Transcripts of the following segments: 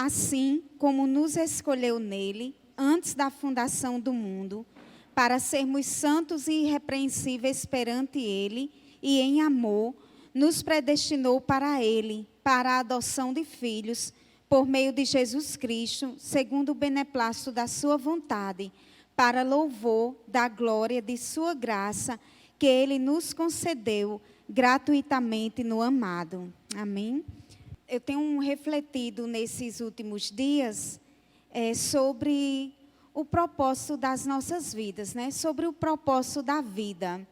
assim como nos escolheu nele, antes da fundação do mundo, para sermos santos e irrepreensíveis perante ele, e em amor, nos predestinou para ele, para a adoção de filhos, por meio de Jesus Cristo, segundo o beneplácito da sua vontade, para louvor da glória de sua graça, que ele nos concedeu gratuitamente no amado. Amém? Eu tenho refletido nesses últimos dias sobre o propósito das nossas vidas, né? Sobre o propósito da vida.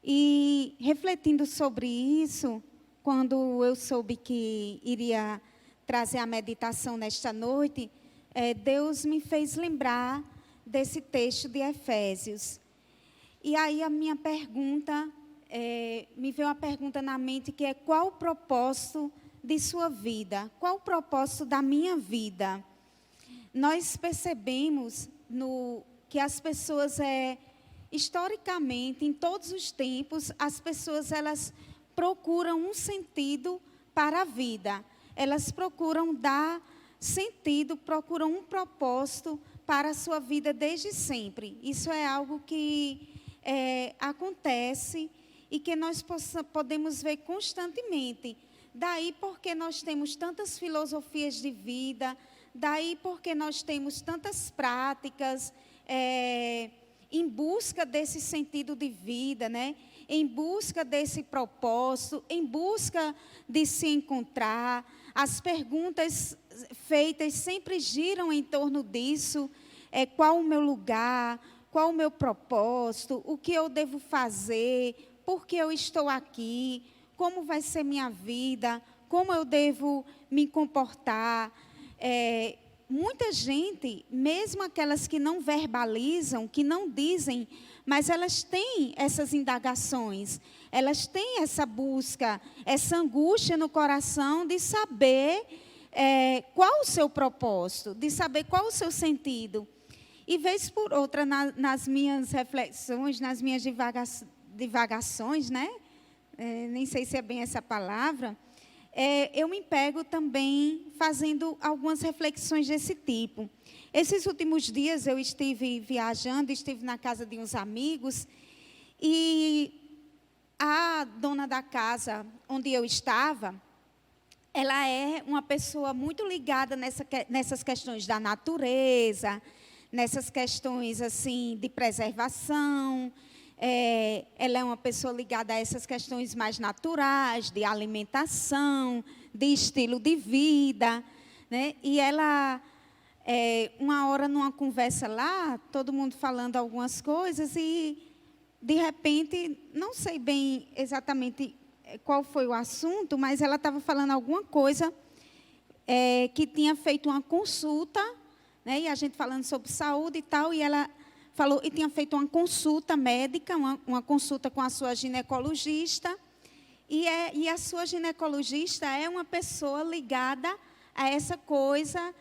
E refletindo sobre isso, quando eu soube que iria trazer a meditação nesta noite, Deus me fez lembrar desse texto de Efésios. E aí a minha pergunta, me veio uma pergunta na mente, que é: qual o propósito de sua vida? Qual o propósito da minha vida? Nós percebemos que as pessoas, historicamente, em todos os tempos, as pessoas elas procuram um sentido para a vida. Elas procuram dar sentido, procuram um propósito para a sua vida desde sempre. Isso é algo que acontece e que nós podemos ver constantemente. Daí porque nós temos tantas filosofias de vida, daí porque nós temos tantas práticas em busca desse sentido de vida, né? Em busca desse propósito, em busca de se encontrar. As perguntas feitas sempre giram em torno disso. Qual o meu lugar? Qual o meu propósito? O que eu devo fazer? Por que eu estou aqui? Como vai ser minha vida? Como eu devo me comportar? Muita gente, mesmo aquelas que não verbalizam, que não dizem, mas elas têm essas indagações, elas têm essa busca, essa angústia no coração de saber qual o seu propósito, de saber qual o seu sentido. E vez por outra, nas minhas reflexões, nas minhas divagações, né? Nem sei se é bem essa palavra, eu me pego também fazendo algumas reflexões desse tipo. Esses últimos dias eu estive viajando, estive na casa de uns amigos, e a dona da casa onde eu estava, ela é uma pessoa muito ligada nessas questões da natureza, nessas questões assim de preservação. Ela é uma pessoa ligada a essas questões mais naturais, de alimentação, de estilo de vida, né? E ela, uma hora numa conversa lá, todo mundo falando algumas coisas e, de repente, não sei bem exatamente qual foi o assunto, mas ela estava falando alguma coisa que tinha feito uma consulta, né? E a gente falando sobre saúde e tal, e ela falou, e tinha feito uma consulta médica, uma consulta com a sua ginecologista, e a sua ginecologista é uma pessoa ligada a essa coisa,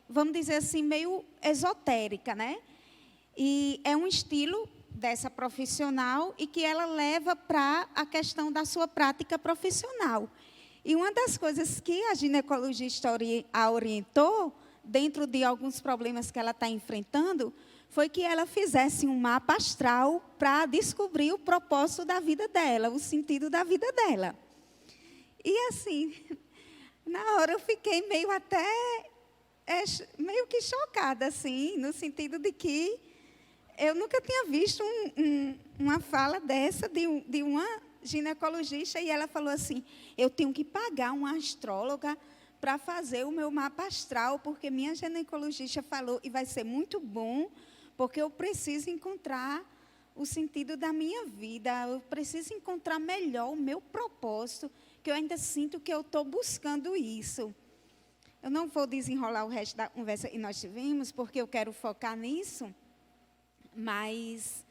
vamos dizer assim, meio esotérica, né? E é um estilo dessa profissional e que ela leva para a questão da sua prática profissional. E uma das coisas que a ginecologista a orientou, dentro de alguns problemas que ela está enfrentando, foi que ela fizesse um mapa astral para descobrir o propósito da vida dela, o sentido da vida dela. E assim, na hora eu fiquei meio que chocada, assim, no sentido de que eu nunca tinha visto uma fala dessa de uma ginecologista, e ela falou assim: eu tenho que pagar uma astróloga para fazer o meu mapa astral, porque minha ginecologista falou, e vai ser muito bom, porque eu preciso encontrar o sentido da minha vida, eu preciso encontrar melhor o meu propósito, que eu ainda sinto que eu estou buscando isso. Eu não vou desenrolar o resto da conversa que nós tivemos, porque eu quero focar nisso, mas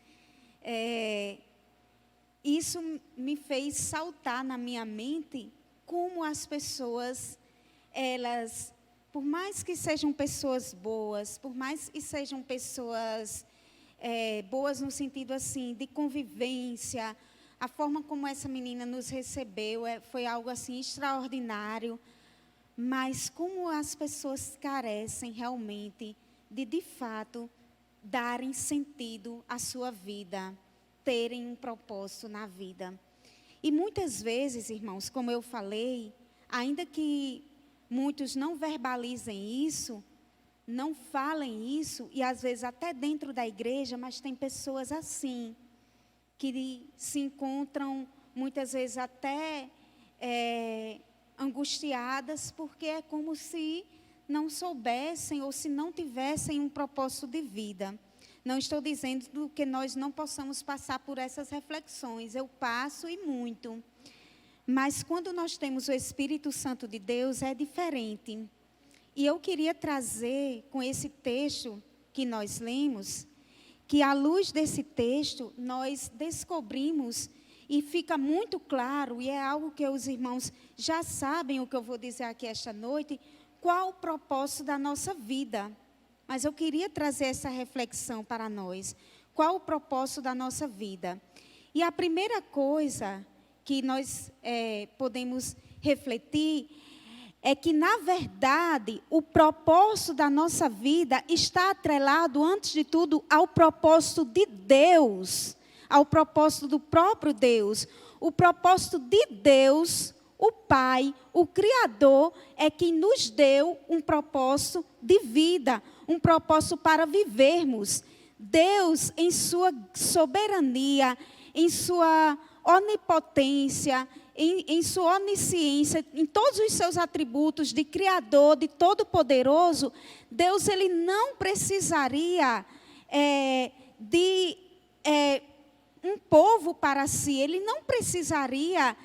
isso me fez saltar na minha mente como as pessoas, elas, por mais que sejam pessoas boas, por mais que sejam pessoas boas no sentido assim de convivência, a forma como essa menina nos recebeu foi algo assim extraordinário. mas como as pessoas carecem realmente de fato, darem sentido à sua vida, terem um propósito na vida. E muitas vezes, irmãos, como eu falei, ainda que muitos não verbalizem isso, não falem isso, e às vezes até dentro da igreja, mas tem pessoas assim, que se encontram muitas vezes até angustiadas, porque é como se não soubessem ou se não tivessem um propósito de vida. Não estou dizendo que nós não possamos passar por essas reflexões, eu passo e muito. Mas quando nós temos o Espírito Santo de Deus, é diferente. E eu queria trazer com esse texto que nós lemos, que à luz desse texto nós descobrimos e fica muito claro, e é algo que os irmãos já sabem o que eu vou dizer aqui esta noite, qual o propósito da nossa vida. Mas eu queria trazer essa reflexão para nós. Qual o propósito da nossa vida? E a primeira coisa que nós podemos refletir é que, na verdade, o propósito da nossa vida está atrelado, antes de tudo, ao propósito de Deus, ao propósito do próprio Deus. O propósito de Deus, o Pai, o Criador, é quem nos deu um propósito de vida, um propósito para vivermos. Deus, em sua soberania, em sua onipotência, em sua onisciência, em todos os seus atributos de Criador, de Todo-Poderoso, Deus ele não precisaria de um povo para si, ele não precisaria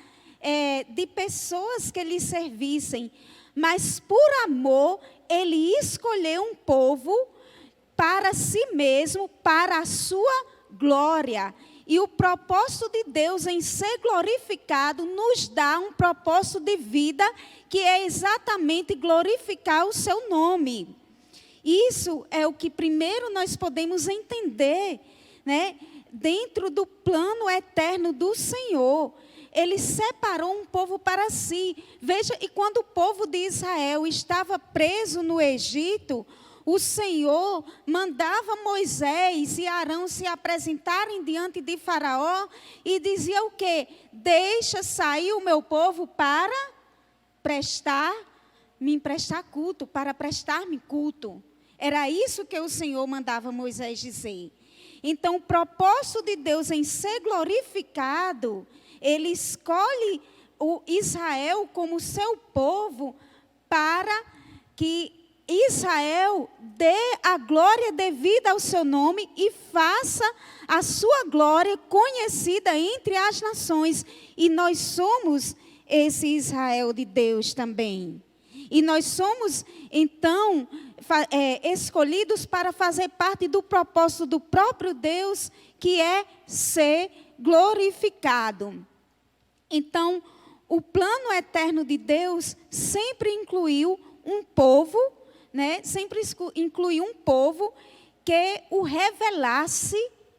de pessoas que lhe servissem, mas por amor, ele escolheu um povo para si mesmo, para a sua glória. E o propósito de Deus em ser glorificado nos dá um propósito de vida que é exatamente glorificar o seu nome. Isso é o que primeiro nós podemos entender, né? Dentro do plano eterno do Senhor. Ele separou um povo para si. Veja, e quando o povo de Israel estava preso no Egito, o Senhor mandava Moisés e Arão se apresentarem diante de Faraó e dizia o quê? Deixa sair o meu povo para me emprestar culto, para prestar-me culto. Era isso que o Senhor mandava Moisés dizer. Então, o propósito de Deus em ser glorificado, ele escolhe o Israel como seu povo para que Israel dê a glória devida ao seu nome e faça a sua glória conhecida entre as nações. E nós somos esse Israel de Deus também. E nós somos, então, escolhidos para fazer parte do propósito do próprio Deus, que é ser glorificado. Então, o plano eterno de Deus sempre incluiu um povo, né? Sempre incluiu um povo que o revelasse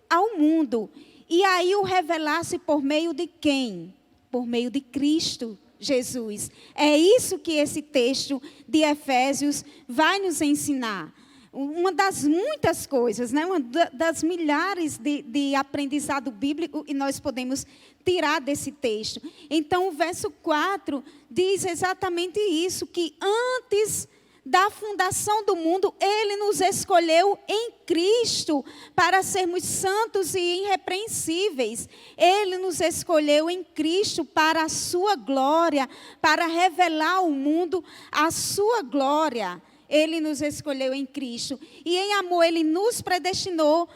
ao mundo. E aí o revelasse por meio de quem? Por meio de Cristo Jesus. É isso que esse texto de Efésios vai nos ensinar. Uma das muitas coisas, né? Uma das milhares de aprendizado bíblico que nós podemos tirar desse texto. Então, o verso 4 diz exatamente isso, que antes da fundação do mundo, Ele nos escolheu em Cristo para sermos santos e irrepreensíveis. Ele nos escolheu em Cristo para a sua glória, para revelar ao mundo a sua glória. Ele nos escolheu em Cristo. E em amor, Ele nos predestinou,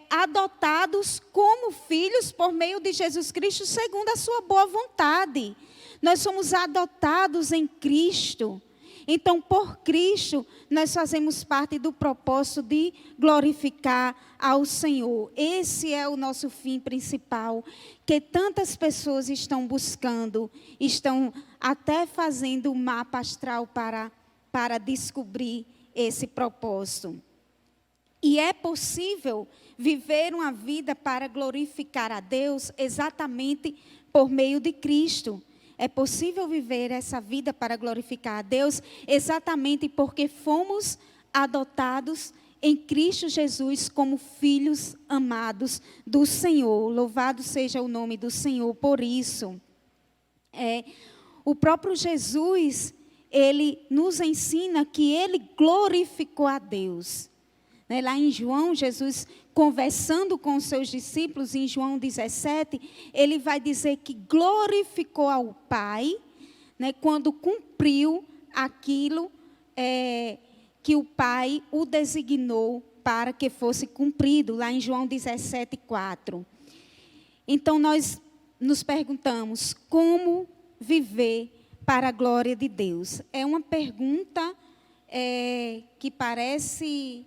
adotados como filhos por meio de Jesus Cristo, segundo a sua boa vontade. Nós somos adotados em Cristo. Então, por Cristo, nós fazemos parte do propósito de glorificar ao Senhor. Esse é o nosso fim principal, que tantas pessoas estão buscando, estão até fazendo o mapa astral para descobrir esse propósito. E é possível viver uma vida para glorificar a Deus exatamente por meio de Cristo. é possível viver essa vida para glorificar a Deus exatamente porque fomos adotados em Cristo Jesus como filhos amados do Senhor. Louvado seja o nome do Senhor por isso. O próprio Jesus, ele nos ensina que ele glorificou a Deus. Lá em João, Jesus conversando com os seus discípulos, em João 17, ele vai dizer que glorificou ao Pai, quando cumpriu aquilo que o Pai o designou para que fosse cumprido, lá em João 17, 4. Então, nós nos perguntamos, como viver para a glória de Deus? É uma pergunta que parece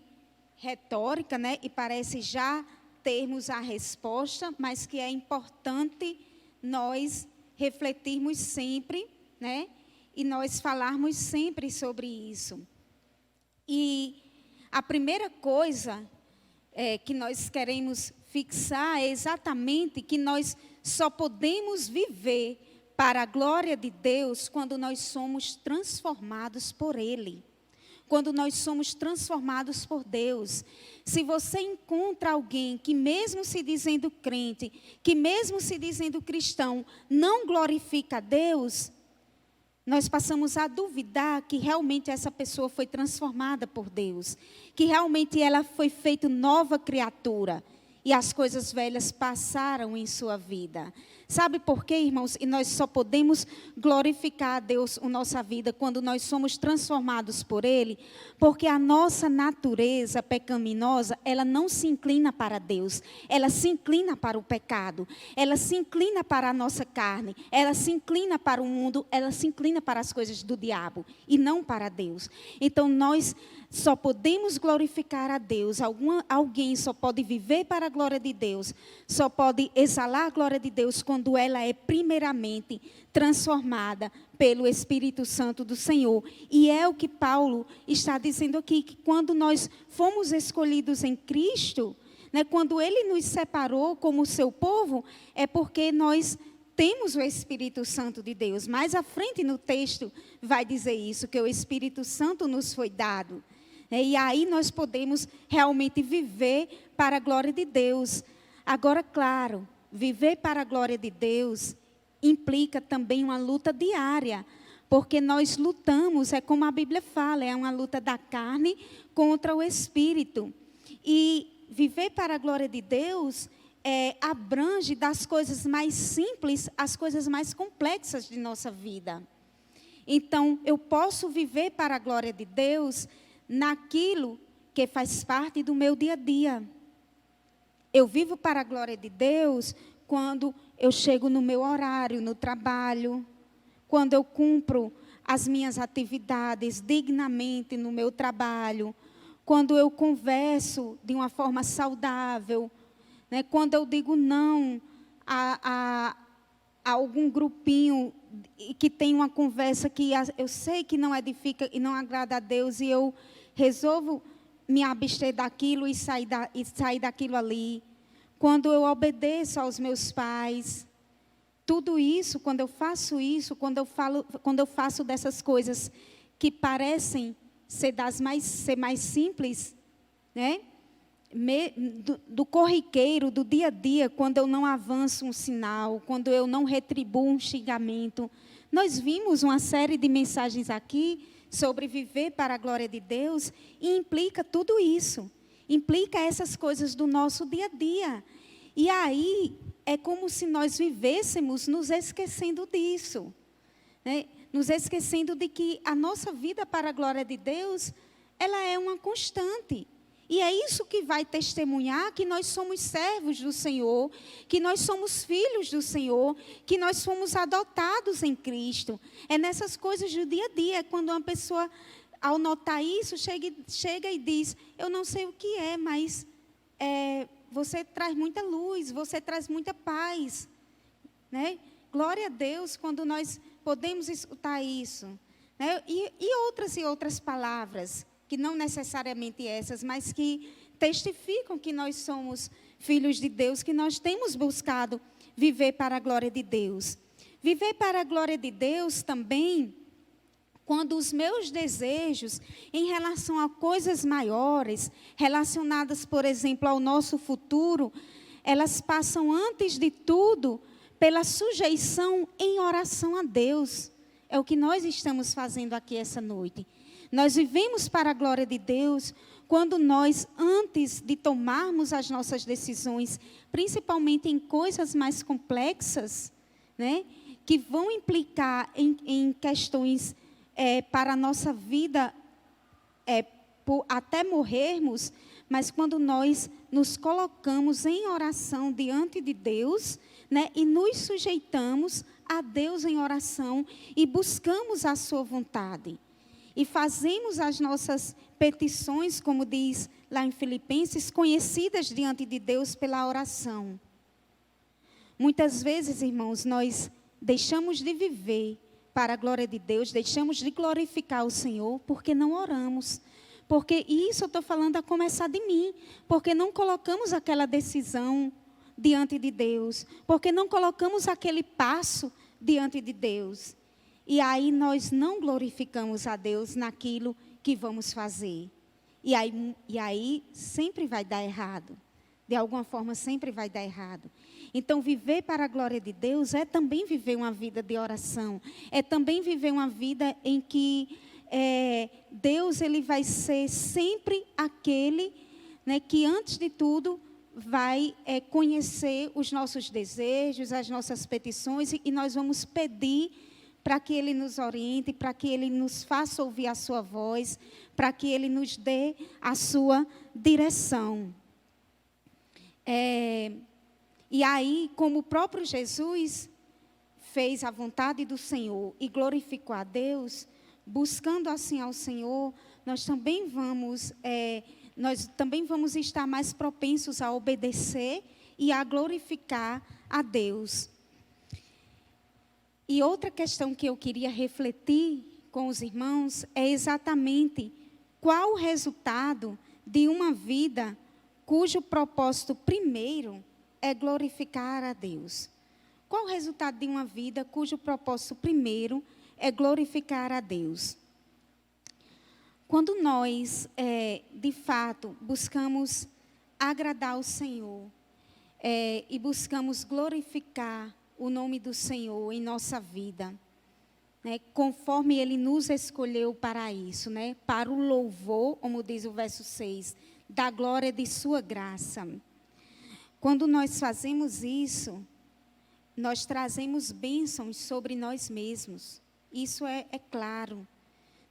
retórica, e parece já termos a resposta, mas que é importante nós refletirmos sempre, e nós falarmos sempre sobre isso. E a primeira coisa que nós queremos fixar é exatamente que nós só podemos viver para a glória de Deus quando nós somos transformados por Ele. Quando nós somos transformados por Deus. Se você encontra alguém que mesmo se dizendo crente, que mesmo se dizendo cristão, não glorifica a Deus, nós passamos a duvidar que realmente essa pessoa foi transformada por Deus, que realmente ela foi feita nova criatura e as coisas velhas passaram em sua vida. Sabe por quê, irmãos? E nós só podemos glorificar a Deus na nossa vida quando nós somos transformados por Ele, porque a nossa natureza pecaminosa, ela não se inclina para Deus, ela se inclina para o pecado, ela se inclina para a nossa carne, ela se inclina para o mundo, ela se inclina para as coisas do diabo e não para Deus. Então nós só podemos glorificar a Deus, alguém só pode viver para a glória de Deus, só pode exalar a glória de Deus quando ela é primeiramente transformada pelo Espírito Santo do Senhor. E é o que Paulo está dizendo aqui, que quando nós fomos escolhidos em Cristo, quando Ele nos separou como seu povo, é porque nós temos o Espírito Santo de Deus. Mais à frente no texto vai dizer isso, que o Espírito Santo nos foi dado. E aí nós podemos realmente viver para a glória de Deus. Agora, claro, viver para a glória de Deus implica também uma luta diária, porque nós lutamos, é como a Bíblia fala, é uma luta da carne contra o Espírito. E viver para a glória de Deus abrange das coisas mais simples às coisas mais complexas de nossa vida. Então, eu posso viver para a glória de Deus naquilo que faz parte do meu dia a dia. Eu vivo para a glória de Deus quando eu chego no meu horário, no trabalho, quando eu cumpro as minhas atividades dignamente no meu trabalho, quando eu converso de uma forma saudável, quando eu digo não a algum grupinho que tem uma conversa que eu sei que não edifica e não agrada a Deus, e eu resolvo me abster daquilo e sair daquilo ali. Quando eu obedeço aos meus pais, tudo isso, quando eu faço isso, quando eu faço dessas coisas que parecem ser mais simples, do corriqueiro, do dia a dia, quando eu não avanço um sinal, quando eu não retribuo um xingamento. Nós vimos uma série de mensagens aqui sobre viver para a glória de Deus, e implica tudo isso. Implica essas coisas do nosso dia a dia. E aí, é como se nós vivêssemos nos esquecendo disso. Nos esquecendo de que a nossa vida para a glória de Deus, ela é uma constante. E é isso que vai testemunhar que nós somos servos do Senhor, que nós somos filhos do Senhor, que nós fomos adotados em Cristo. É nessas coisas do dia a dia, quando uma pessoa, ao notar isso, chega e diz, eu não sei o que é, mas você traz muita luz, você traz muita paz. Glória a Deus quando nós podemos escutar isso. E outras palavras, que não necessariamente essas, mas que testificam que nós somos filhos de Deus, que nós temos buscado viver para a glória de Deus. Viver para a glória de Deus também, quando os meus desejos em relação a coisas maiores, relacionadas, por exemplo, ao nosso futuro, elas passam antes de tudo pela sujeição em oração a Deus. É o que nós estamos fazendo aqui essa noite. Nós vivemos para a glória de Deus quando nós, antes de tomarmos as nossas decisões, principalmente em coisas mais complexas, né, que vão implicar em questões para a nossa vida, até morrermos, mas quando nós nos colocamos em oração diante de Deus, né, e nos sujeitamos a Deus em oração e buscamos a sua vontade. E fazemos as nossas petições, como diz lá em Filipenses, conhecidas diante de Deus pela oração. Muitas vezes, irmãos, nós deixamos de viver para a glória de Deus, deixamos de glorificar o Senhor porque não oramos. Porque isso eu estou falando a começar de mim, porque não colocamos aquela decisão diante de Deus, porque não colocamos aquele passo diante de Deus. E aí nós não glorificamos a Deus naquilo que vamos fazer. E aí sempre vai dar errado. De alguma forma sempre vai dar errado. Então viver para a glória de Deus é também viver uma vida de oração. É também viver uma vida em que Deus ele vai ser sempre aquele, né, que antes de tudo vai conhecer os nossos desejos, as nossas petições, e nós vamos pedir para que Ele nos oriente, para que Ele nos faça ouvir a sua voz, para que Ele nos dê a sua direção. E aí, como o próprio Jesus fez a vontade do Senhor e glorificou a Deus, buscando assim ao Senhor, nós também vamos estar mais propensos a obedecer e a glorificar a Deus. E outra questão que eu queria refletir com os irmãos é exatamente qual o resultado de uma vida cujo propósito primeiro é glorificar a Deus. Qual o resultado de uma vida cujo propósito primeiro é glorificar a Deus? Quando nós, de fato, buscamos agradar ao Senhor e buscamos glorificar o nome do Senhor em nossa vida, né, conforme Ele nos escolheu para isso, né, para o louvor, como diz o verso 6, da glória de sua graça. Quando nós fazemos isso, nós trazemos bênçãos sobre nós mesmos. Isso é claro.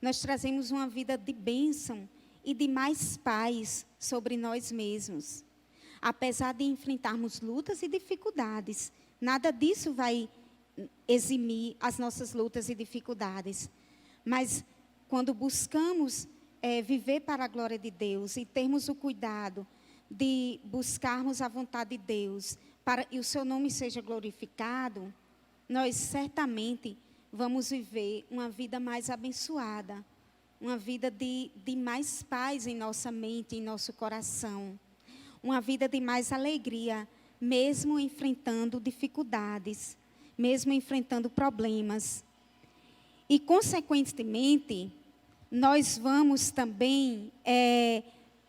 Nós trazemos uma vida de bênção e de mais paz sobre nós mesmos. Apesar de enfrentarmos lutas e dificuldades, nada disso vai eximir as nossas lutas e dificuldades. Mas quando buscamos viver para a glória de Deus e termos o cuidado de buscarmos a vontade de Deus para que o seu nome seja glorificado, nós certamente vamos viver uma vida mais abençoada, uma vida de mais paz em nossa mente, em nosso coração, uma vida de mais alegria, mesmo enfrentando dificuldades, mesmo enfrentando problemas. E, consequentemente, nós vamos também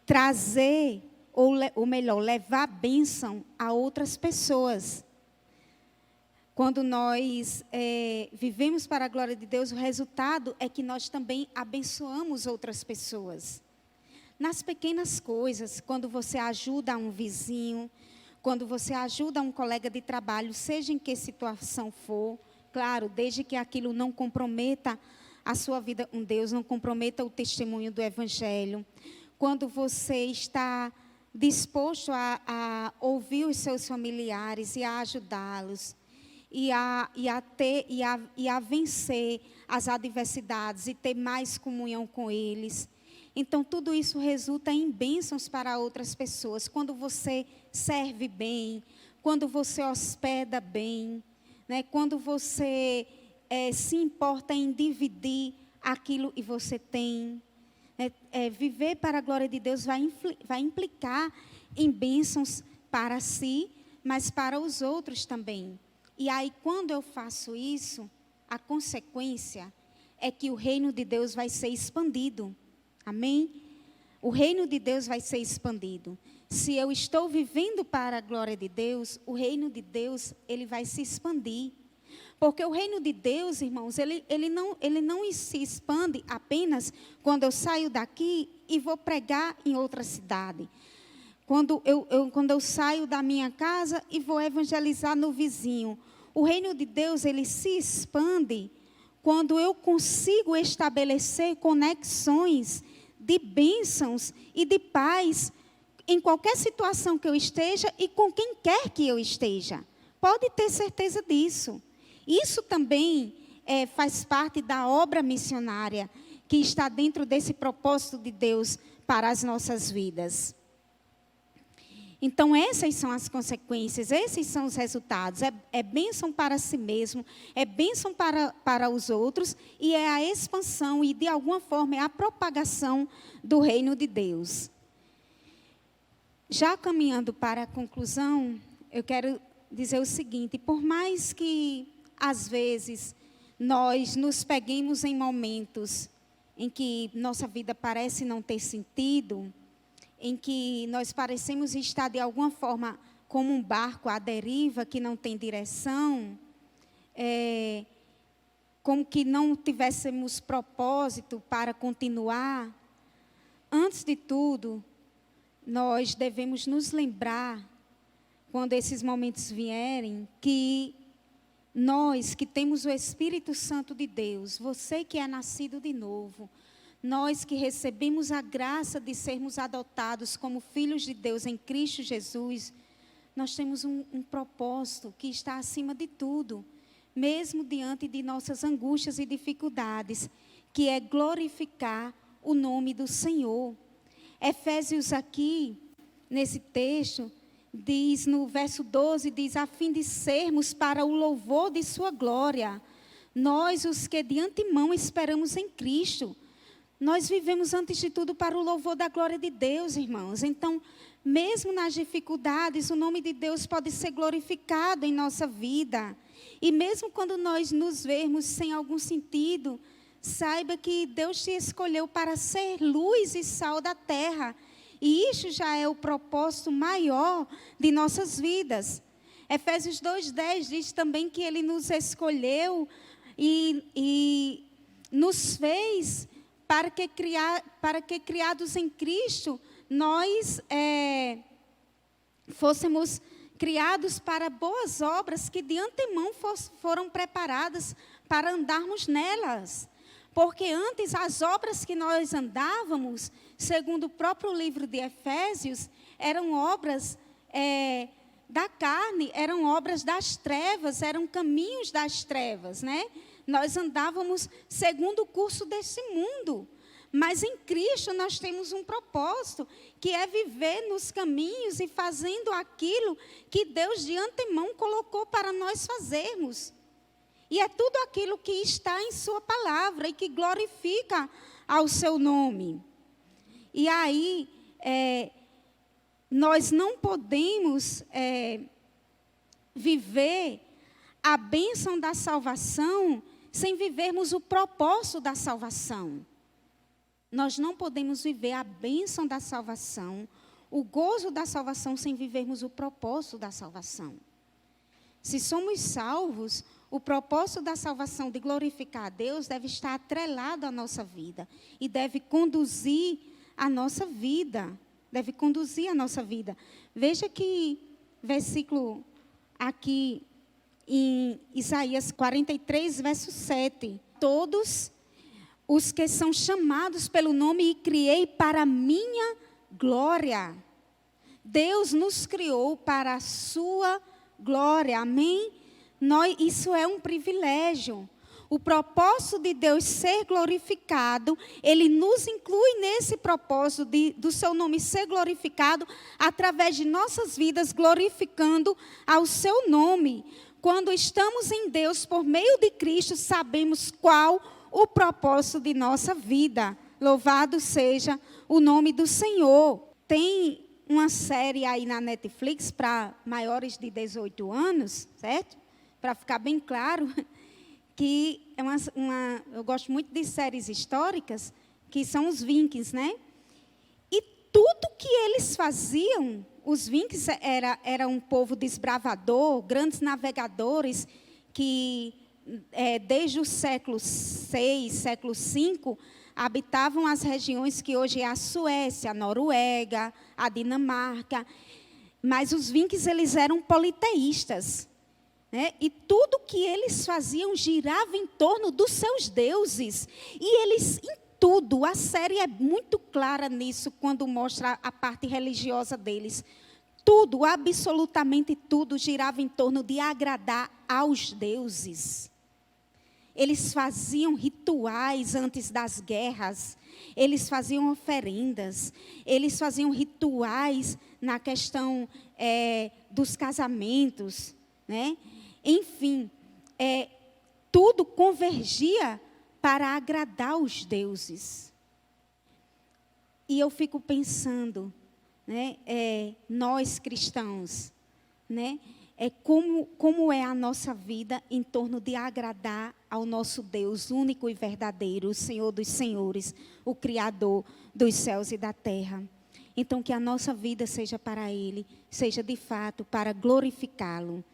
trazer, ou melhor, levar bênção a outras pessoas. Quando nós vivemos para a glória de Deus, o resultado é que nós também abençoamos outras pessoas. Nas pequenas coisas, quando você ajuda um vizinho, quando você ajuda um colega de trabalho, seja em que situação for, claro, desde que aquilo não comprometa a sua vida com Deus, não comprometa o testemunho do Evangelho. Quando você está disposto a ouvir os seus familiares e a ajudá-los, e a vencer as adversidades e ter mais comunhão com eles. Então, tudo isso resulta em bênçãos para outras pessoas. Quando você serve bem, quando você hospeda bem, né? Quando você se importa em dividir aquilo que você tem. Viver para a glória de Deus vai implicar em bênçãos para si, mas para os outros também. E aí, quando eu faço isso, a consequência é que o reino de Deus vai ser expandido. Amém? O reino de Deus vai ser expandido. Se eu estou vivendo para a glória de Deus, o reino de Deus, ele vai se expandir. Porque o reino de Deus, irmãos, ele não se expande apenas quando eu saio daqui e vou pregar em outra cidade. Quando eu saio da minha casa e vou evangelizar no vizinho. O reino de Deus, ele se expande quando eu consigo estabelecer conexões de bênçãos e de paz em qualquer situação que eu esteja e com quem quer que eu esteja. Pode ter certeza disso. Isso também faz parte da obra missionária que está dentro desse propósito de Deus para as nossas vidas. Então, essas são as consequências, esses são os resultados. É bênção para si mesmo, é bênção para os outros e é a expansão e, de alguma forma, é a propagação do reino de Deus. Já caminhando para a conclusão, eu quero dizer o seguinte: por mais que, às vezes, nós nos peguemos em momentos em que nossa vida parece não ter sentido, em que nós parecemos estar, de alguma forma, como um barco à deriva, que não tem direção, como que não tivéssemos propósito para continuar. Antes de tudo, nós devemos nos lembrar, quando esses momentos vierem, que nós que temos o Espírito Santo de Deus, você que é nascido de novo, nós que recebemos a graça de sermos adotados como filhos de Deus em Cristo Jesus, nós temos um propósito que está acima de tudo, mesmo diante de nossas angústias e dificuldades, que é glorificar o nome do Senhor. Efésios aqui, nesse texto, diz no verso 12, diz: a fim de sermos para o louvor de sua glória, nós os que de antemão esperamos em Cristo. Nós vivemos, antes de tudo, para o louvor da glória de Deus, irmãos. Então, mesmo nas dificuldades, o nome de Deus pode ser glorificado em nossa vida. E mesmo quando nós nos vermos sem algum sentido, saiba que Deus te escolheu para ser luz e sal da terra. E isso já é o propósito maior de nossas vidas. Efésios 2:10 diz também que Ele nos escolheu e nos fez para que criados em Cristo, nós fôssemos criados para boas obras que de antemão foram preparadas para andarmos nelas. Porque antes as obras que nós andávamos, segundo o próprio livro de Efésios, eram obras da carne, eram obras das trevas, eram caminhos das trevas, né? Nós andávamos segundo o curso desse mundo. Mas em Cristo nós temos um propósito, que é viver nos caminhos e fazendo aquilo que Deus de antemão colocou para nós fazermos. E é tudo aquilo que está em sua palavra e que glorifica ao seu nome. E aí, nós não podemos viver a bênção da salvação sem vivermos o propósito da salvação. Nós não podemos viver a bênção da salvação, o gozo da salvação, sem vivermos o propósito da salvação. Se somos salvos, o propósito da salvação de glorificar a Deus deve estar atrelado à nossa vida e deve conduzir a nossa vida. Deve conduzir a nossa vida. Veja que versículo aqui em Isaías 43, verso 7. Todos os que são chamados pelo nome e criei para a minha glória. Deus nos criou para a sua glória, amém? Isso é um privilégio. O propósito de Deus ser glorificado, Ele nos inclui nesse propósito do seu nome ser glorificado através de nossas vidas, glorificando ao seu nome. Quando estamos em Deus, por meio de Cristo, sabemos qual o propósito de nossa vida. Louvado seja o nome do Senhor. Tem uma série aí na Netflix para maiores de 18 anos, certo? para ficar bem claro, que é eu gosto muito de séries históricas, que são os Vikings, né? E tudo que eles faziam, os Vikings era um povo desbravador, grandes navegadores, que desde o século VI, século V, habitavam as regiões que hoje é a Suécia, a Noruega, a Dinamarca. Mas os Vikings, eles eram politeístas, né? E tudo que eles faziam girava em torno dos seus deuses. E eles, em tudo, a série é muito clara nisso, quando mostra a parte religiosa deles. Tudo, absolutamente tudo, girava em torno de agradar aos deuses. Eles faziam rituais antes das guerras, eles faziam oferendas, eles faziam rituais na questão dos casamentos, né? Enfim, tudo convergia para agradar os deuses. E eu fico pensando, né, nós cristãos, né, como é a nossa vida em torno de agradar ao nosso Deus único e verdadeiro, o Senhor dos senhores, o Criador dos céus e da terra. Então, que a nossa vida seja para Ele, seja de fato para glorificá-lo.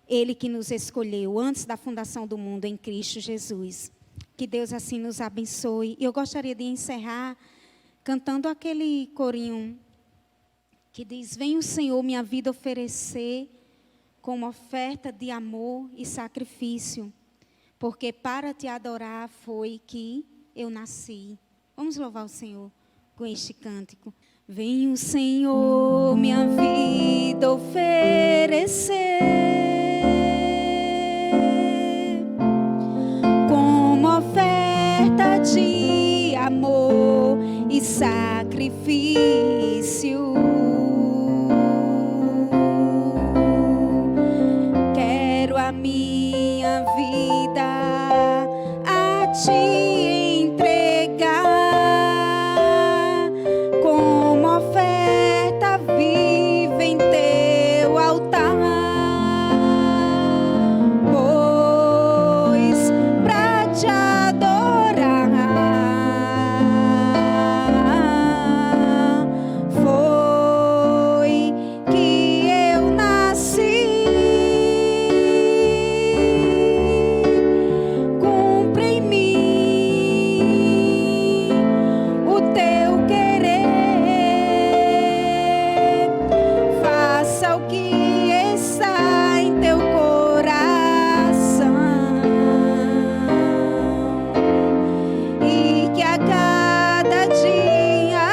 Ele que nos escolheu antes da fundação do mundo em Cristo Jesus. Que Deus assim nos abençoe. E eu gostaria de encerrar cantando aquele corinho que diz: vem o Senhor minha vida oferecer como oferta de amor e sacrifício, porque para te adorar foi que eu nasci. Vamos louvar o Senhor com este cântico. Vem o Senhor minha vida oferecer como oferta de amor e sacrifício. Quero a minha vida a te entregar como oferta viva em teu altar, pois pra te adorar foi que eu nasci. Cumpre em mim o teu querer, faça o que está em teu coração, e que a cada dia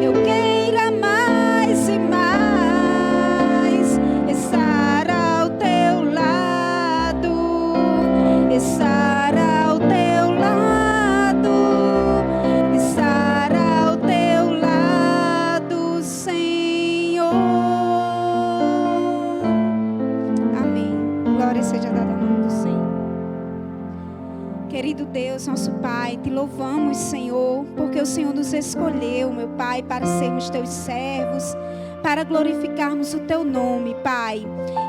eu queira mais e mais estar ao teu lado, estar ao teu lado, estar ao teu lado, Senhor. Amém. Glória seja dada ao nome do Senhor. Querido Deus, nosso Pai, te louvamos, Senhor, porque o Senhor nos escolheu, meu Pai, para sermos teus servos, para glorificarmos o teu nome, Pai.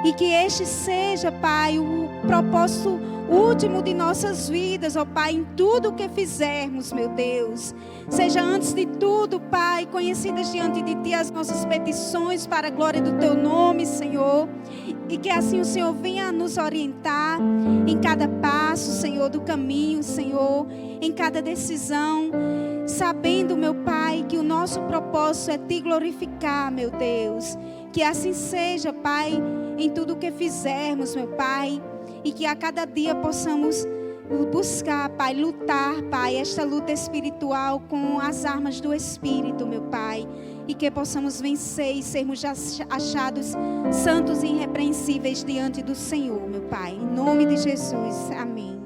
E que este seja, Pai, o propósito último de nossas vidas, ó Pai, em tudo o que fizermos, meu Deus. Seja antes de tudo, Pai, conhecidas diante de Ti as nossas petições para a glória do Teu nome, Senhor. E que assim o Senhor venha nos orientar em cada passo, Senhor, do caminho, Senhor, em cada decisão, sabendo, meu Pai, que o nosso propósito é Te glorificar, meu Deus. Que assim seja, Pai, em tudo o que fizermos, meu Pai. E que a cada dia possamos buscar, Pai, lutar, Pai, esta luta espiritual com as armas do Espírito, meu Pai. E que possamos vencer e sermos achados santos e irrepreensíveis diante do Senhor, meu Pai. Em nome de Jesus, amém.